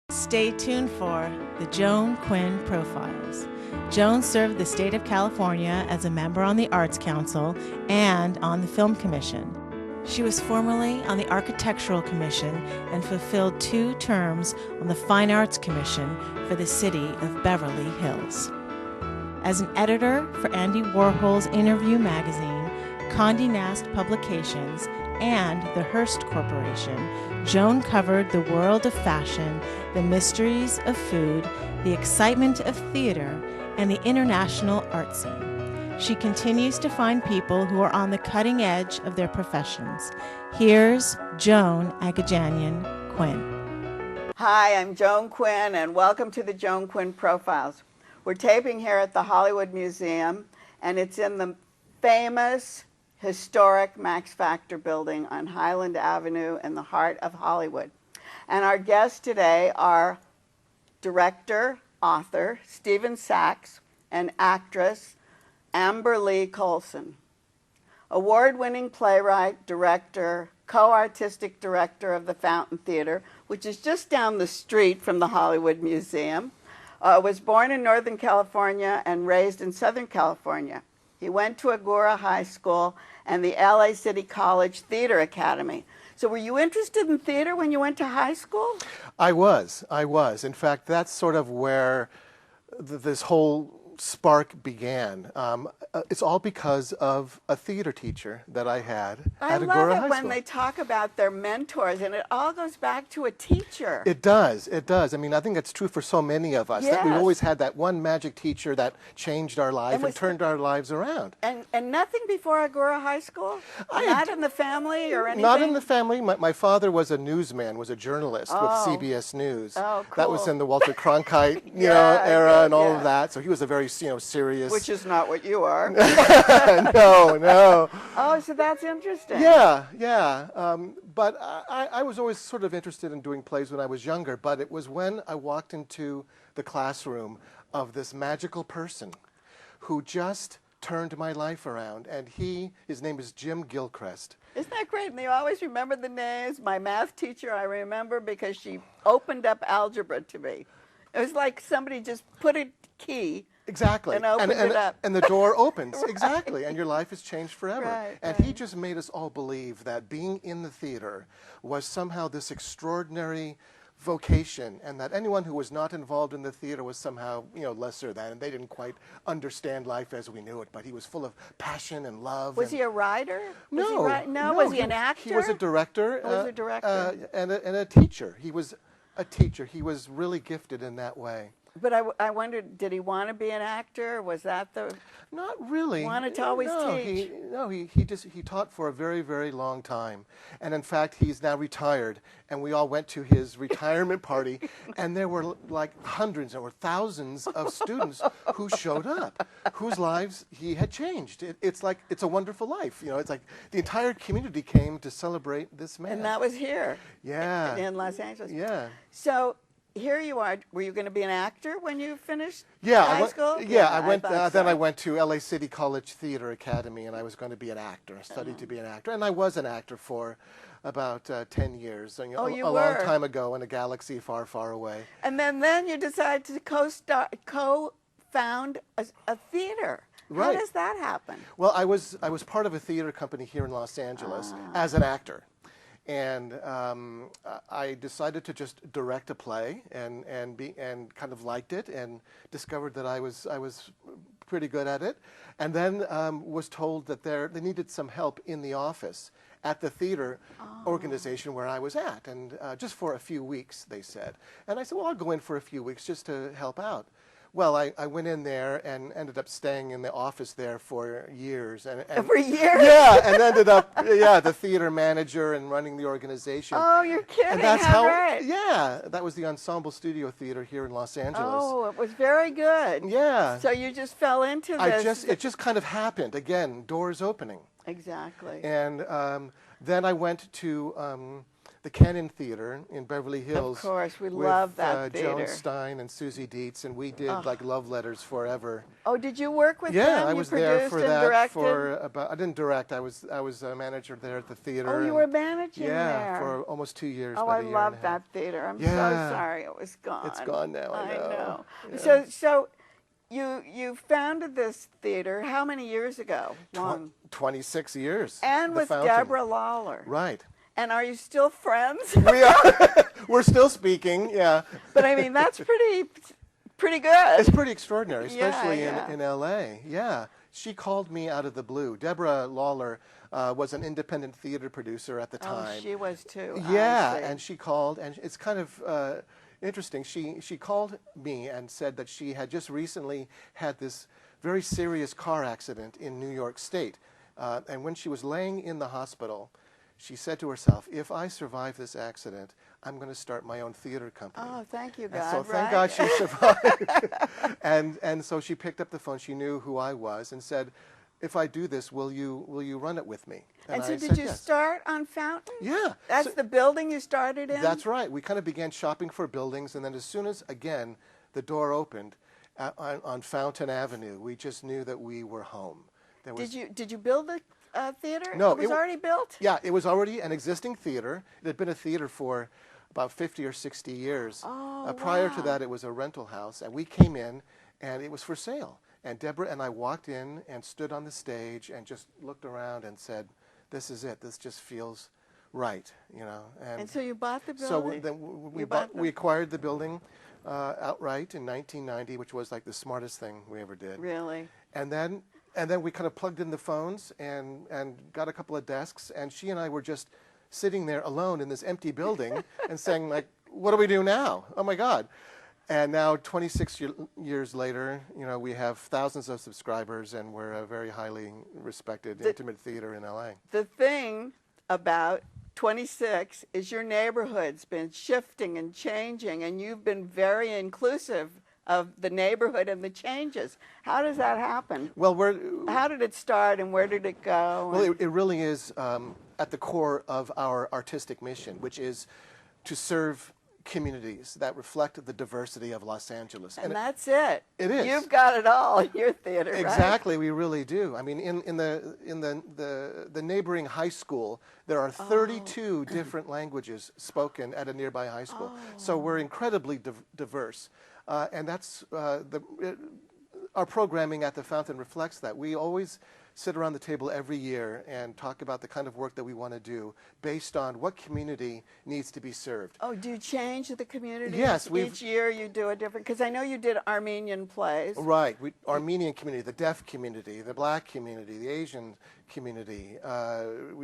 Stay tuned for the Joan Quinn Profiles. Joan served the state of California as a member on the Arts Council and on the Film Commission. She was formerly on the Architectural Commission and fulfilled 2 terms on the Fine Arts Commission for the city of Beverly Hills. As an editor for Andy Warhol's Interview magazine, Condé Nast Publications, and the Hearst Corporation, Joan covered the world of fashion, the mysteries of food, the excitement of theater, and the international art scene. She continues to find people who are on the cutting edge of their professions. Here's Joan Agajanian Quinn. Hi, I'm Joan Quinn, and welcome to the Joan Quinn Profiles. We're taping here at the Hollywood Museum, and it's in the famous historic Max Factor building on Highland Avenue in the heart of Hollywood. And our guests today are director, author Stephen Sacs and actress Amberlee Colson. Award-winning playwright, director, co-artistic director of the Fountain Theater, which is just down the street from the Hollywood Museum, was born in Northern California and raised in Southern California. He went to Agoura High School and the LA City College Theater Academy. So were you interested in theater when you went to high school? I was. In fact, that's sort of where this whole spark began. It's all because of a theater teacher that I had at Agoura High School. I love it when they talk about their mentors, and it all goes back to a teacher. It does. I mean, I think that's true for so many of us. Yes. That we always had that one magic teacher that changed our life and turned our lives around. And nothing before Agoura High School? Not in the family or anything? Not in the family. My father was a newsman, was a journalist with CBS News. Oh, cool. That was in the Walter Cronkite era and all of that. So he was a very serious. Which is not what you are. No. Oh, so that's interesting. Yeah. But I was always sort of interested in doing plays when I was younger, but it was when I walked into the classroom of this magical person who just turned my life around, and his name is Jim Gilchrist. Isn't that great? And you always remember the names. My math teacher, I remember because she opened up algebra to me. It was like somebody just put a key. Exactly. And opened it up. And the door opens. Right. Exactly. And your life has changed forever. Right, and he just made us all believe that being in the theater was somehow this extraordinary vocation, and that anyone who was not involved in the theater was somehow, lesser than, and they didn't quite understand life as we knew it. But he was full of passion and love. Was he a writer? No. Was he an actor? He was a director. And a teacher. He was a teacher. He was really gifted in that way. But I wondered, did he want to be an actor? Was that the... Not really. Wanted to always teach? He taught for a very, very long time. And in fact, he's now retired. And we all went to his retirement party. And there were like hundreds or thousands of students who showed up, whose lives he had changed. It's a wonderful life. It's like the entire community came to celebrate this man. And that was here. Yeah. In Los Angeles. Yeah. So... here you are. Were you going to be an actor when you finished high school? Yeah, I went. Then I went to LA City College Theater Academy, and I was going to be an actor. I studied to be an actor, and I was an actor for about 10 years. A long time ago in a galaxy far, far away. And then you decided to co-found a theater. Right. How does that happen? Well, I was part of a theater company here in Los Angeles as an actor. And I decided to just direct a play, and kind of liked it, and discovered that I was pretty good at it, and then was told that they needed some help in the office at the theater organization where I was at, and just for a few weeks, they said. And I said, well, I'll go in for a few weeks just to help out. Well, I went in there and ended up staying in the office there for years. For years? Yeah, and ended up, the theater manager and running the organization. Oh, you're kidding. And that's great. Yeah, that was the Ensemble Studio Theater here in Los Angeles. Oh, it was very good. Yeah. So you just fell into this. It just kind of happened. Again, doors opening. Exactly. And then I went to the Cannon Theater in Beverly Hills. Of course, we with, love that theater. Joan Stein and Susie Dietz, and we did like love letters forever. Oh, did you work with Yeah, them? I You was there for produced and that directed? for about. I didn't direct. I was a manager there at the theater. Oh, you were managing yeah, there. for almost 2 years. Oh, about I a year love and a half. that theater. I'm so Yeah. sorry it was gone. It's gone now. I know. So Yeah. you founded this theater how many years ago? Long. 26 years. And The with Fountain. Deborah Lawler. Right. And are you still friends? We are. We're still speaking. Yeah. But I mean, that's pretty good. It's pretty extraordinary, Yeah, especially yeah. in L.A. Yeah. She called me out of the blue. Deborah Lawler was an independent theater producer at the time. Oh, she was too. Yeah, I see. and she called, and it's kind of interesting. She called me and said that she had just recently had this very serious car accident in New York State. And when she was laying in the hospital, she said to herself, if I survive this accident, I'm going to start my own theater company. Oh, thank you, And God. so thank right? God she survived. and so she picked up the phone. She knew who I was and said, if I do this, will you run it with me? And so I did said you yes. start on Fountain? Yeah. That's So- the building you started in? That's right. We kind of began shopping for buildings, and then as soon as, again, the door opened on Fountain Avenue, we just knew that we were home. There was, Did you build the theater? No, It was it w- already built? Yeah, it was already an existing theater. It had been a theater for about 50 or 60 years. Oh, prior to wow. that, it was a rental house, and we came in, and it was for sale. And Deborah and I walked in and stood on the stage and just looked around and said, this is it. This just feels right, you know. And so you bought the So building? then You bought we acquired the building outright in 1990, which was like the smartest thing we ever did. Really? And then we kind of plugged in the phones and got a couple of desks, and she and I were just sitting there alone in this empty building and saying, like, what do we do now? Oh my God. And now 26 years later, you know, we have thousands of subscribers, and we're a very highly respected intimate theater in LA. The thing about 26 is your neighborhood's been shifting and changing, and you've been very inclusive of the neighborhood and the changes. How does that happen? Well, How did it start and where did it go? Well, it really is at the core of our artistic mission, which is to serve communities that reflect the diversity of Los Angeles. and that's it. It is. You've got it all in your theater, right? Exactly, we really do. I mean, in the neighboring high school, there are 32 different languages spoken at a nearby high school. So we're incredibly diverse, and that's our programming at the Fountain reflects that. We always sit around the table every year and talk about the kind of work that we want to do based on what community needs to be served. Oh, do you change the community? Yes, each year you do a different, because I know you did Armenian plays. Right, Armenian community, the deaf community, the black community, the Asian community. We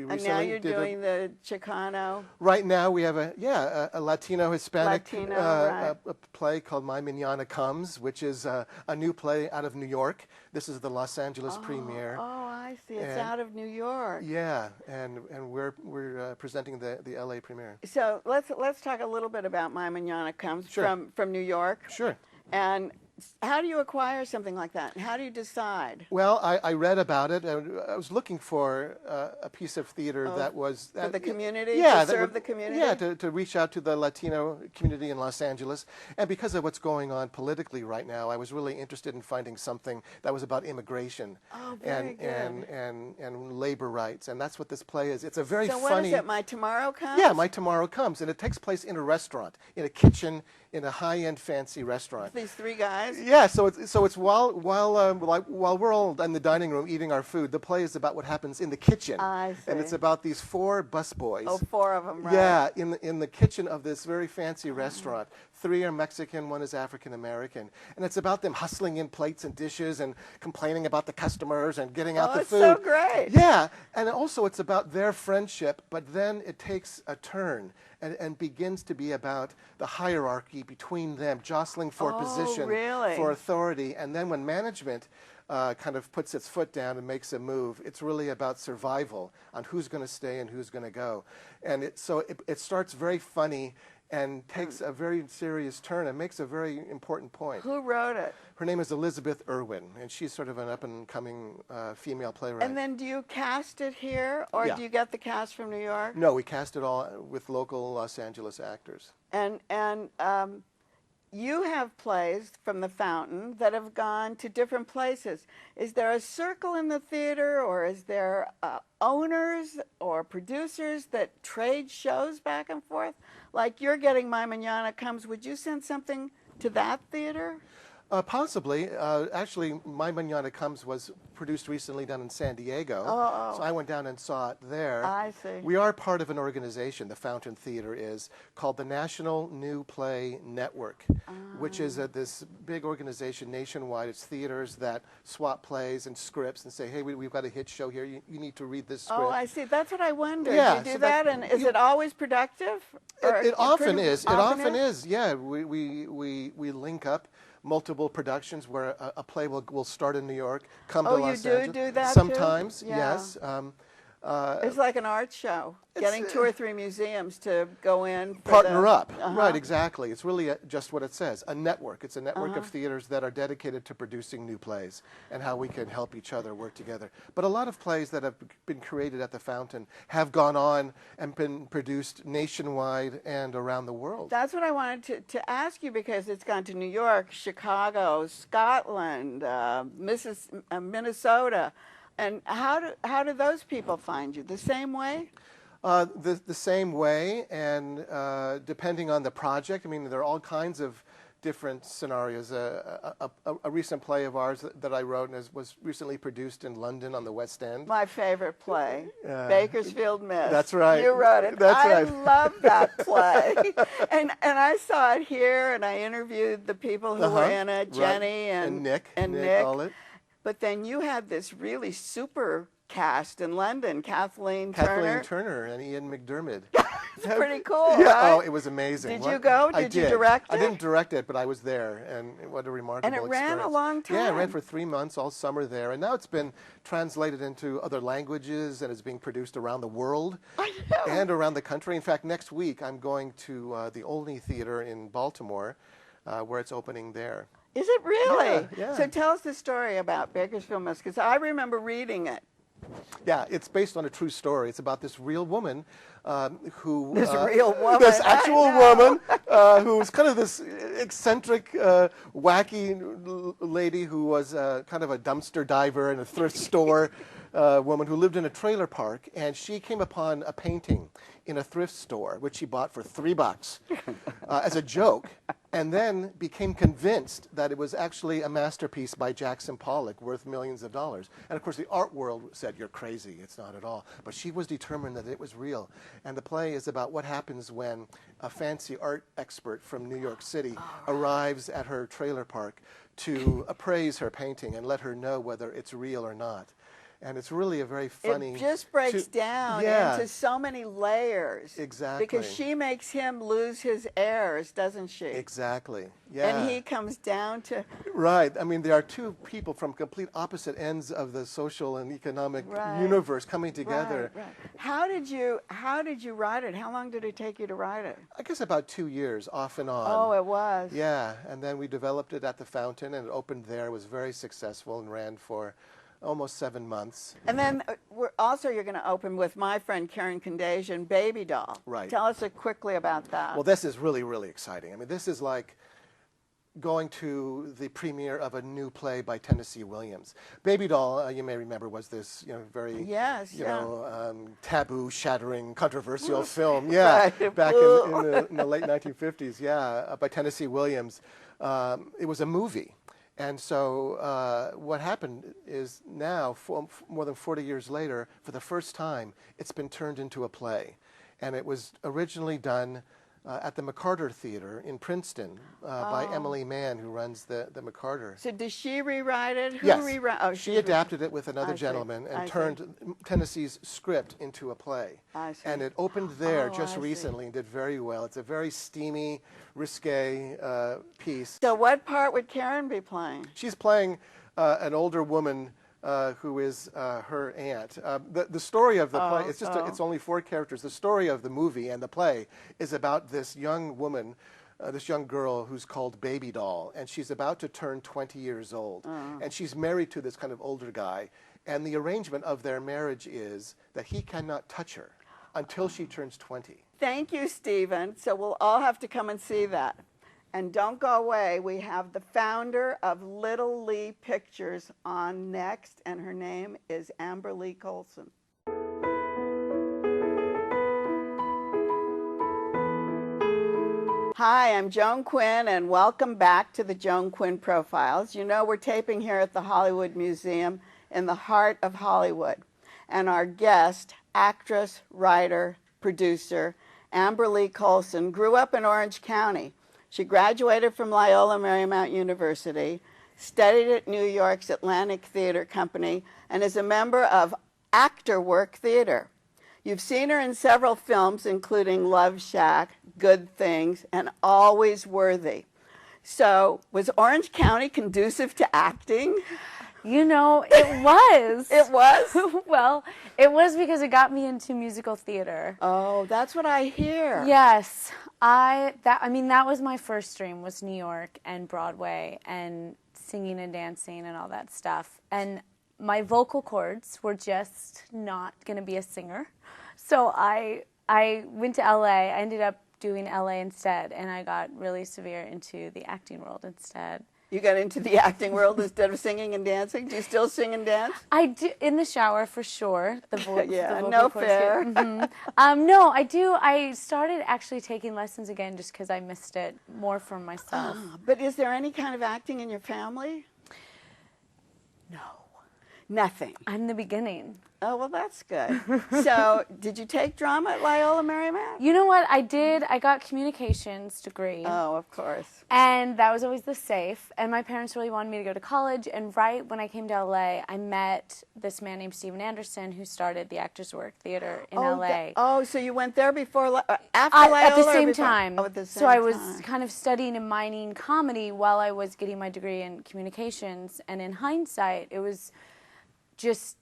And recently now you're did doing the Chicano. Right now we have a Latino Hispanic Right. a play called My Manana Comes, which is a new play out of New York. This is the Los Angeles premiere. Oh, I see. It's And- out of New York. Yeah, and we're presenting the LA premiere. So let's talk a little bit about My Manana Comes Sure. from New York. Sure. And how do you acquire something like that? And how do you decide? Well, I read about it. I was looking for a piece of theater that was For the community? Yeah, To that serve would- the community? Yeah, to reach out to the Latino community in Los Angeles, and because of what's going on politically right now, I was really interested in finding something that was about immigration very and labor rights, and that's what this play is. It's a very So funny. what is it, My Tomorrow Comes? Yeah, My Tomorrow Comes, and it takes place in a restaurant, in a kitchen, in a high-end fancy restaurant. These three guys? Yeah, so it's while we're all in the dining room eating our food, the play is about what happens in the kitchen. I And see. it's about these four busboys. Oh, four of them, right? Yeah, in the kitchen of this very fancy restaurant. 3 are Mexican, 1 is African American, and it's about them hustling in plates and dishes and complaining about the customers and getting out Oh, the it's food. so great. Yeah, and also it's about their friendship, but then it takes a turn and begins to be about the hierarchy between them, jostling for position, really? for authority, and then when management kind of puts its foot down and makes a move, it's really about survival on who's going to stay and who's going to go. And so it starts very funny, and takes a very serious turn and makes a very important point. Who wrote it? Her name is Elizabeth Irwin, and she's sort of an up-and-coming female playwright. And then do you cast it here, or Yeah. do you get the cast from New York? No, we cast it all with local Los Angeles actors. And you have plays from the Fountain that have gone to different places. Is there a circle in the theater, or is there owners or producers that trade shows back and forth? Like you're getting My Mañana Comes. Would you send something to that theater? Possibly. Actually, My Mañana Comes was produced recently down in San Diego. So I went down and saw it there. I see. We are part of an organization, the Fountain Theater is, called the National New Play Network, which is this big organization nationwide. It's theaters that swap plays and scripts and say, hey, we've got a hit show here. You need to read this script. Oh, I see. That's what I wondered. Yeah, Do you so do that? And is it always productive? It often is. It often is? is. Yeah, we link up multiple productions where a play will start in New York, come to Los Angeles. Oh, you do that Sometimes, too? Yeah. yes. It's like an art show, getting 2 or 3 museums to go in. For Partner up. Right, exactly. It's really just what it says, a network. It's a network of theaters that are dedicated to producing new plays and how we can help each other work together. But a lot of plays that have been created at the Fountain have gone on and been produced nationwide and around the world. That's what I wanted to ask you, because it's gone to New York, Chicago, Scotland, Minnesota. And how do those people find you? The same way? The same way, and depending on the project, I mean, there are all kinds of different scenarios. A recent play of ours that I wrote and was recently produced in London on the West End. My favorite play, Bakersfield Miss. That's right. You wrote it. That's right. I love that play. and I saw it here, and I interviewed the people who were in it, Jenny and Nick. Nick. All it. But then you had this really super cast in London, Kathleen Turner and Ian McDermott. It's pretty cool, Yeah, right? oh, it was amazing. Did you go? Did you direct it? I didn't direct it, but I was there, and what a remarkable experience. And it ran a long time. Yeah, it ran for 3 months, all summer there, and now it's been translated into other languages and is being produced around the world and around the country. In fact, next week I'm going to the Olney Theater in Baltimore, where it's opening there. Is it really? Yeah. So tell us the story about Bakersfield Miss, because I remember reading it. Yeah, it's based on a true story. It's about this real woman who... This real woman. This actual woman who's kind of this eccentric, wacky lady who was kind of a dumpster diver in a thrift store woman who lived in a trailer park, and she came upon a painting in a thrift store, which she bought for $3 as a joke, and then became convinced that it was actually a masterpiece by Jackson Pollock worth millions of dollars. And of course the art world said, you're crazy, it's not at all. But she was determined that it was real. And the play is about what happens when a fancy art expert from New York City arrives at her trailer park to appraise her painting and let her know whether it's real or not. And it's really a very funny... It just breaks down into so many layers. Exactly. Because she makes him lose his heirs, doesn't she? Exactly. Yeah. And he comes down to... Right. I mean, there are two people from complete opposite ends of the social and economic universe coming together. Right. How did you write it? How long did it take you to write it? I guess about 2 years, off and on. Oh, it was. Yeah. And then we developed it at the Fountain, and it opened there. It was very successful and ran for almost 7 months. And then you're going to open with my friend Karen Kardashian, Baby Doll. Right. Tell us quickly about that. Well, this is really, really exciting. I mean, this is like going to the premiere of a new play by Tennessee Williams. Baby Doll, you may remember, was this very taboo-shattering, controversial film. Yeah, back in the late 1950s. Yeah, by Tennessee Williams. It was a movie. And so what happened is now, more than 40 years later, for the first time, it's been turned into a play. And it was originally done at the McCarter Theater in Princeton by Emily Mann, who runs the McCarter. So does she rewrite it? Who Yes. Oh, she adapted it with another gentleman and turned Tennessee's script into a play. I see. And it opened there just recently and did very well. It's a very steamy, risque piece. So what part would Karen be playing? She's playing an older woman who is her aunt. The story of the play, it's only 4 characters. The story of the movie and the play is about this young woman, this young girl who's called Baby Doll, and she's about to turn 20 years old. And she's married to this kind of older guy, and the arrangement of their marriage is that he cannot touch her until she turns 20. Thank you, Stephen. So we'll all have to come and see that. And don't go away. We have the founder of Little Lee Pictures on next, and her name is Amberlee Colson. Hi, I'm Joan Quinn, and welcome back to the Joan Quinn Profiles. You know, we're taping here at the Hollywood Museum in the heart of Hollywood. And our guest, actress, writer, producer, Amberlee Colson, grew up in Orange County. She graduated from Loyola Marymount University, studied at New York's Atlantic Theater Company, and is a member of Actor Work Theater. You've seen her in several films, including Love Shack, Good Things, and Always Worthy. So, was Orange County conducive to acting? You know, it was. It was? Well, it was because it got me into musical theater. Oh, that's what I hear. Yes. That was my first dream, was New York and Broadway and singing and dancing and all that stuff. And my vocal cords were just not going to be a singer. So I went to LA. I ended up doing LA instead, and I got really severe into the acting world instead. You got into the acting world instead of singing and dancing? Do you still sing and dance? I do, in the shower for sure. Yeah, no fair. No, I do. I started actually taking lessons again just because I missed it more for myself. But is there any kind of acting in your family? No. Nothing. I'm the beginning. Oh, well, that's good. So, did you take drama at Loyola Marymount? You know what? I did. I got communications degree. Oh, of course. And that was always the safe. And my parents really wanted me to go to college. And right when I came to LA, I met this man named Steven Anderson who started the Actors Work Theater in LA. So you went there before, after Loyola? At the same time. Oh, at the same so I was time. kind of studying and mining comedy while I was getting my degree in communications. And in hindsight, it was just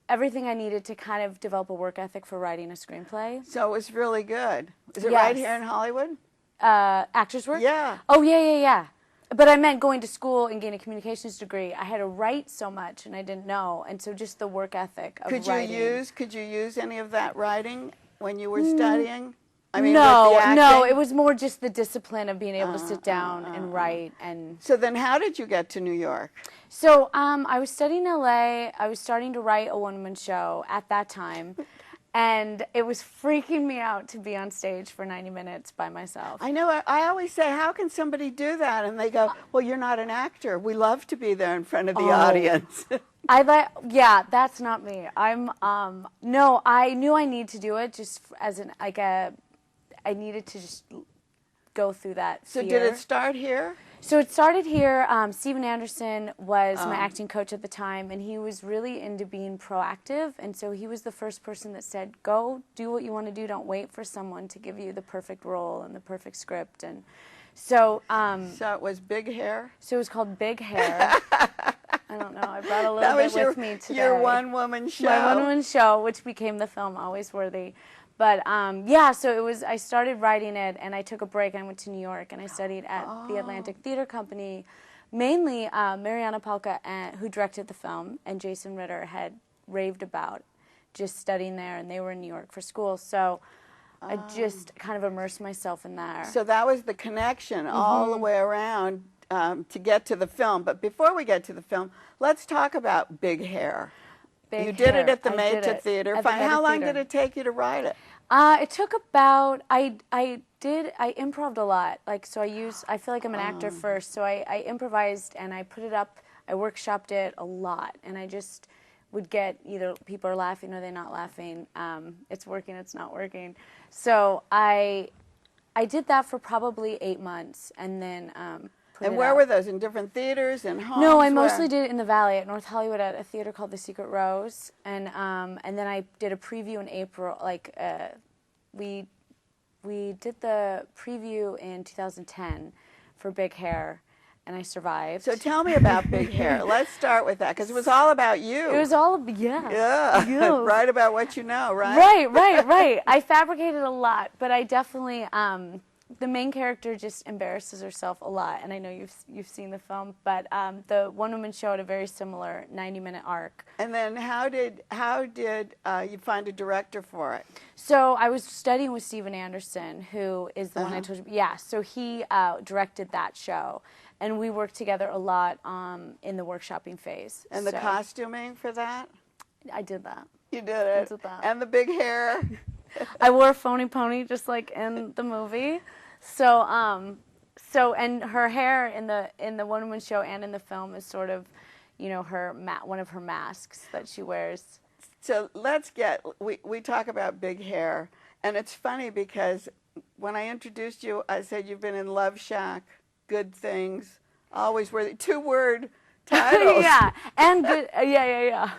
everything I needed to kind of develop a work ethic for writing a screenplay. So it was really good. Is it Yes. right here in Hollywood? Actors Work? Yeah. Oh, yeah. But I meant going to school and getting a communications degree. I had to write so much, and I didn't know. And so just the work ethic of writing. Could you use any of that writing when you were studying? I mean, no, with the no. acting? It was more just the discipline of being able to sit down and write. And So then how did you get to New York? so I was studying LA. I was starting to write a one-woman show at that time. And it was freaking me out to be on stage for 90 minutes by myself. I know, I always say, how can somebody do that? And they go, well, you're not an actor. We love to be there in front of the audience. Yeah, that's not me. No, I knew I needed to do it just as I needed to just go through that fear. So did it start here? So it started here. Steven Anderson was my acting coach at the time, and he was really into being proactive. And so he was the first person that said, go do what you want to do. Don't wait for someone to give you the perfect role and the perfect script. And so... so it was Big Hair? So it was called Big Hair. I don't know. I brought a little bit with me today. Your one-woman show. My one-woman show, which became the film Always Worthy. But so it was. I started writing it, and I took a break. I went to New York, and I studied at the Atlantic Theater Company. Mainly, Mariana Palka, who directed the film, and Jason Ritter had raved about just studying there, and they were in New York for school. So I just kind of immersed myself in there. So that was the connection all the way around to get to the film. But before we get to the film, let's talk about Big Hair. You did it at the Meta Theater. How long did it take you to write it? It took about, I improv'd a lot. I feel like I'm an actor first, so I improvised and I put it up, I workshopped it a lot, and I just would get either people are laughing or they're not laughing. It's working, it's not working. So I did that for probably 8 months, and then And where were those? In different theaters and homes? No, I mostly did it in the Valley at North Hollywood at a theater called The Secret Rose, and then I did a preview in April. We did the preview in 2010 for Big Hair, and I survived. So tell me about Big Hair. Let's start with that, because it was all about you. It was all, yeah. Write about what you know, right? Right. I fabricated a lot, but I definitely, the main character just embarrasses herself a lot, and I know you've seen the film, but the one-woman show had a very similar 90-minute arc. And then how did you find a director for it? So I was studying with Steven Anderson, who is the one I told you. Yeah, so he directed that show, and we worked together a lot in the workshopping phase. And the costuming for that? I did that. You did it. I did that. And the big hair? I wore a phony pony just like in the movie. So and her hair in the One Woman Show and in the film is sort of, you know, one of her masks that she wears. So we talk about Big Hair, and it's funny because when I introduced you, I said you've been in Love Shack, Good Things, Always Worthy, 2-word titles. Yeah, and good. Yeah.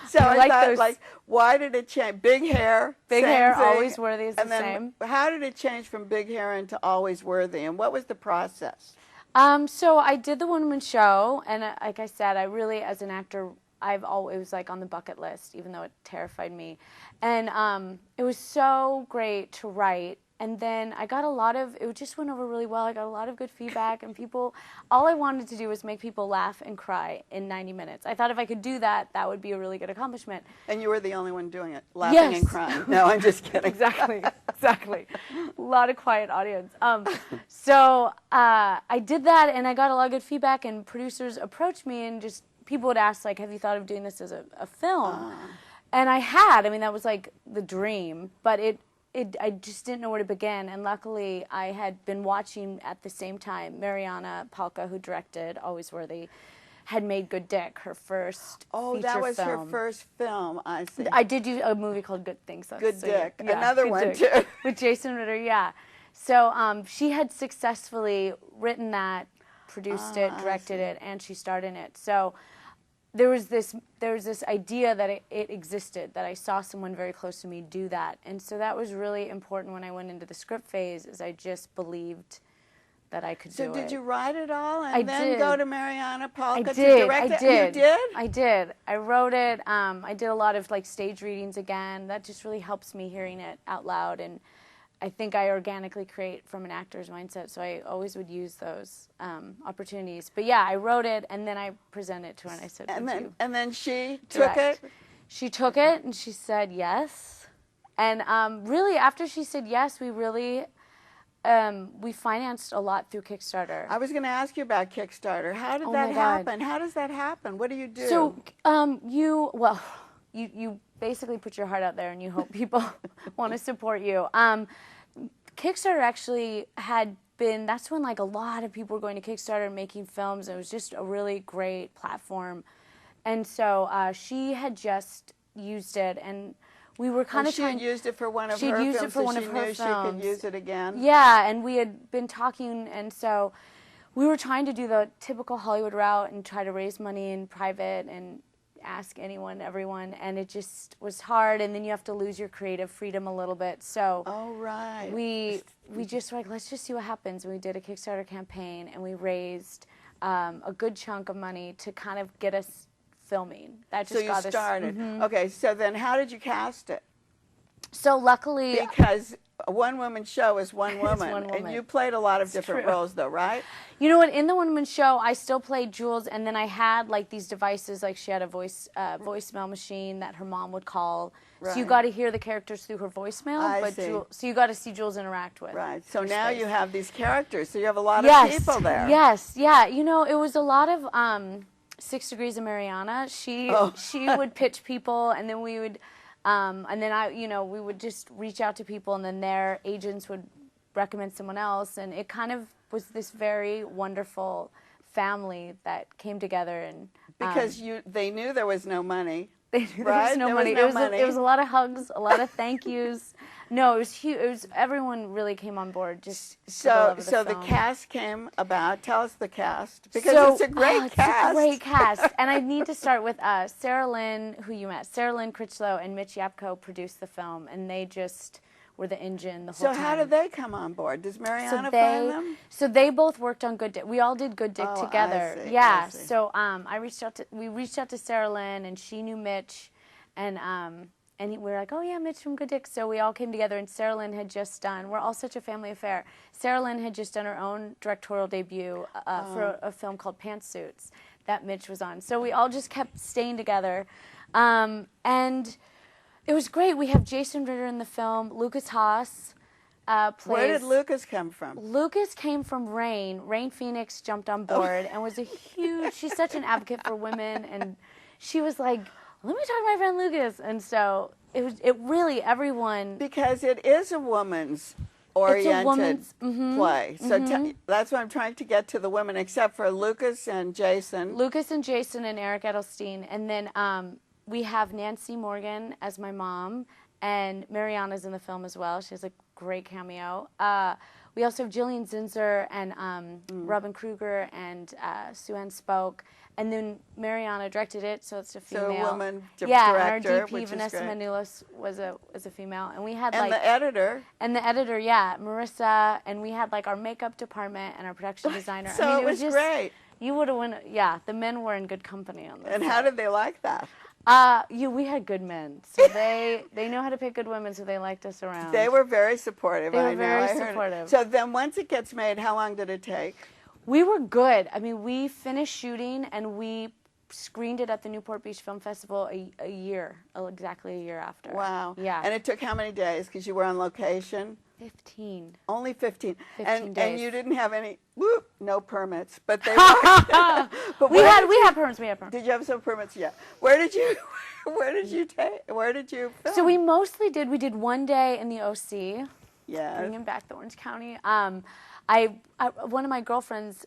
So I thought, those. like, why did it change? Big Hair, Big same Hair, thing. Always Worthy is the And then same. how did it change from Big Hair into Always Worthy, and what was the process? So I did the One Woman Show, and like I said, I really, as an actor, it was like on the bucket list, even though it terrified me. And it was so great to write. And then I got it just went over really well. I got a lot of good feedback, and all I wanted to do was make people laugh and cry in 90 minutes. I thought if I could do that, that would be a really good accomplishment. And you were the only one doing it, laughing and crying. No, I'm just kidding. Exactly. A lot of quiet audience. So I did that, and I got a lot of good feedback, and producers approached me, and just people would ask, like, have you thought of doing this as a film? And I had. I mean, that was like the dream, but I just didn't know where to begin, and luckily I had been watching at the same time. Mariana Palka, who directed Always Worthy, had made Good Dick, her first feature that was film. her first film, I see. I did do a movie called Good Things. Good Dick, yeah, another Good one Dick. too. With Jason Ritter, yeah. So she had successfully written that, produced it, directed it, and she starred in it. So there was this idea that it existed, that I saw someone very close to me do that. And so that was really important when I went into the script phase, is I just believed that I could do it. So did you write it all and then go to Mariana Palka to direct it? I did. You did? I did. I wrote it. I did a lot of like stage readings again. That just really helps me hearing it out loud, and I think I organically create from an actor's mindset, so I always would use those opportunities. But yeah, I wrote it, and then I presented it to her, and I said, and then she direct? took it? She took it, and she said yes. And really, after she said yes, we financed a lot through Kickstarter. I was going to ask you about Kickstarter. How did that happen? How does that happen? What do you do? So you basically put your heart out there, and you hope people want to support you. Kickstarter actually that's when like a lot of people were going to Kickstarter and making films. It was just a really great platform. And so she had just used it, and we were kind of trying. She had used it for one of her films. She used it for one of her films. She could use it again. Yeah, and we had been talking, and so we were trying to do the typical Hollywood route and try to raise money in private and ask anyone, everyone, and it just was hard, and then you have to lose your creative freedom a little bit. So we just were like, let's just see what happens. And we did a Kickstarter campaign, and we raised a good chunk of money to kind of get us filming. That just got us. So you started. Okay, so then how did you cast it? So luckily, because a one-woman show is one woman, and you played a lot of different roles, though, right? You know what? In the one-woman show, I still played Jules, and then I had like these devices, like she had a voicemail machine that her mom would call. Right. So you got to hear the characters through her voicemail, so you got to see Jules interact with. Right. So now you have these characters, so you have a lot of people there. Yes. Yeah. You know, it was a lot of 6 Degrees of Mariana. She would pitch people, and then we would. And then we would just reach out to people, and then their agents would recommend someone else, and it kind of was this very wonderful family that came together. And because they knew there was no money. They knew there was no money. It was a lot of hugs, a lot of thank yous. No, it was huge. It was, everyone really came on board. Just so the cast came about. Tell us the cast, because it's a great cast. It's a great cast, and I need to start with Sarah Lynn, who you met. Sarah Lynn Critchlow and Mitch Yapko produced the film, and they just were the engine the whole So time. how did they come on board? Does Mariana find them? So they both worked on Good Dick. We all did Good Dick Oh, together. I see, Yeah. I see. So we reached out to Sarah Lynn, and she knew Mitch, and we were like, oh yeah, Mitch from Good Dick. So we all came together, and Sarah Lynn had just done. We're all such a family affair. Sarah Lynn had just done her own directorial debut for a film called Pantsuits that Mitch was on. So we all just kept staying together, and it was great. We have Jason Ritter in the film. Lucas Haas plays. Where did Lucas come from? Lucas came from Rain. Rain Phoenix jumped on board and was a huge. She's such an advocate for women, and she was like, let me talk to my friend Lucas. And so it really everyone. Because it is a woman's oriented play. So that's why I'm trying to get to the women, except for Lucas and Jason. Lucas and Jason and Eric Edelstein. And then we have Nancy Morgan as my mom, and Mariana's in the film as well. She has a great cameo. We also have Jillian Zinser and Robin Kruger and Sue-Ann Spoke. And then Mariana directed it, so it's a female. So a woman director, and our DP, which Vanessa is great. Manulis, was a female. And we had And the editor. And the editor, yeah, Marissa. And we had like our makeup department and our production designer. So I mean, it was just great. You would have won. Yeah, the men were in good company on this. And how did they like that? We had good men, so they know how to pick good women, so they liked us around. They were very supportive. They were I know. very I heard it. supportive. So then, once it gets made, how long did it take? We were good. I mean, we finished shooting and we screened it at the Newport Beach Film Festival exactly a year after. Wow. Yeah. And it took how many days? Because you were on location. 15. Only 15. 15 days. And you didn't have any. No permits, but they were. But we had permits. Did you have some permits? Yeah. Where did you film? So we mostly did. We did one day in the OC. Yeah. Bringing back the Orange County. One of my girlfriends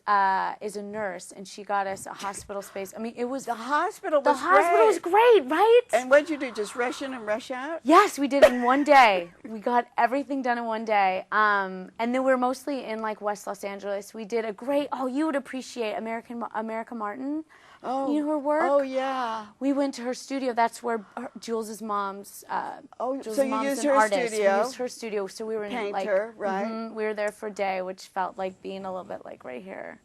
is a nurse, and she got us a hospital space. I mean, it was The hospital was the hospital was great, right? And what'd you do? Just rush in and rush out? Yes, we did it in one day. We got everything done in one day. And then we were mostly in like West Los Angeles. We did a great. Oh, you would appreciate America Martin. Oh, you know her work. Oh yeah. We went to her studio. That's where Jules' mom's. Jules' so you mom's used an her artist. studio. We used her studio, so we were in Painter, right? We were there for a day, which felt like being a little bit like right here.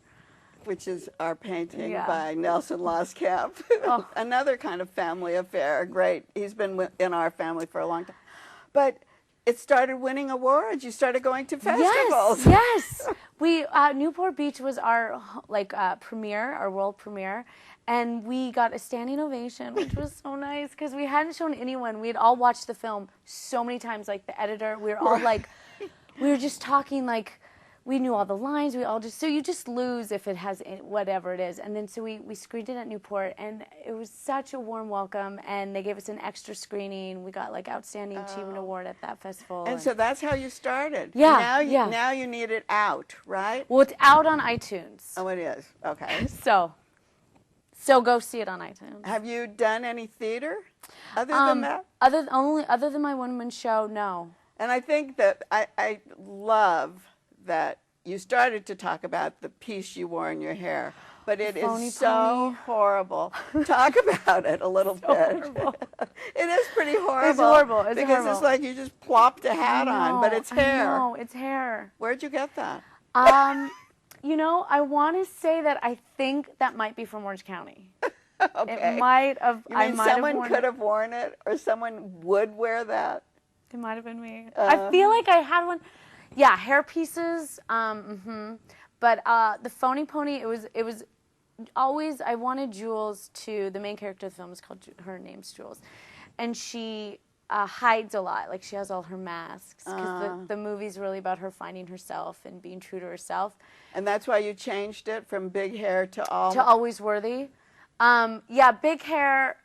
Which is our painting Yeah. by Nelson Loskamp. Oh. Another kind of family affair. Great. He's been in our family for a long time. But it started winning awards. You started going to festivals. Yes. We Newport Beach was our premiere, our world premiere, and we got a standing ovation, which was so nice because we hadn't shown anyone. We had all watched the film so many times, like the editor. We were all like, we were just talking like. We knew all the lines. So you just lose if it has whatever it is. And then so we screened it at Newport, and it was such a warm welcome. And they gave us an extra screening. We got like Outstanding Achievement Award at that festival. And so that's how you started. Yeah, Now you need it out, right? Well, it's out on iTunes. Oh, it is. Okay. So go see it on iTunes. Have you done any theater other than that? Other than my one-woman show, no. And I think that I love that you started to talk about the piece you wore in your hair, but it is so horrible. Talk about it a little bit. Horrible. It is pretty horrible. It's horrible. It's because horrible. it's like you just plopped a hat on, but it's hair. No, it's hair. Where'd you get that? You know, I want to say that I think that might be from Orange County. Okay. It might have. You mean someone could have worn it, or someone would wear that? It might have been me. I feel like I had one. Yeah, hair pieces. But the phony pony. It was always. I wanted Jules to. The main character of the film is called. Her name's Jules, and she hides a lot. Like she has all her masks because the movie's really about her finding herself and being true to herself. And that's why you changed it from big hair to all. To Always Worthy. Yeah, big hair.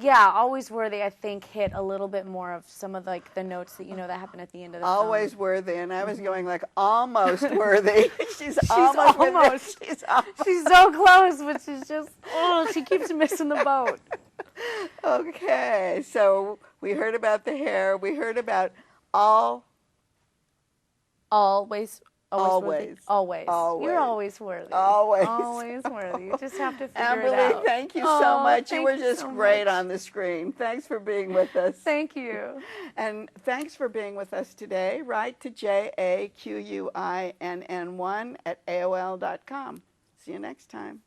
Yeah, Always Worthy, I think, hit a little bit more of some of like the notes that that happen at the end of the film. Always Worthy, and I was going like almost worthy. She's almost. She's so close, but she's just she keeps missing the boat. Okay, so we heard about the hair. We heard about Always Always. Always. Always. You're always worthy. Always. Always worthy. You just have to figure it Amberlee, out. thank you so much. You thank were just so great much. on the screen. Thanks for being with us. Thank you. And thanks for being with us today. Write to JAQUINN1 at AOL.com. See you next time.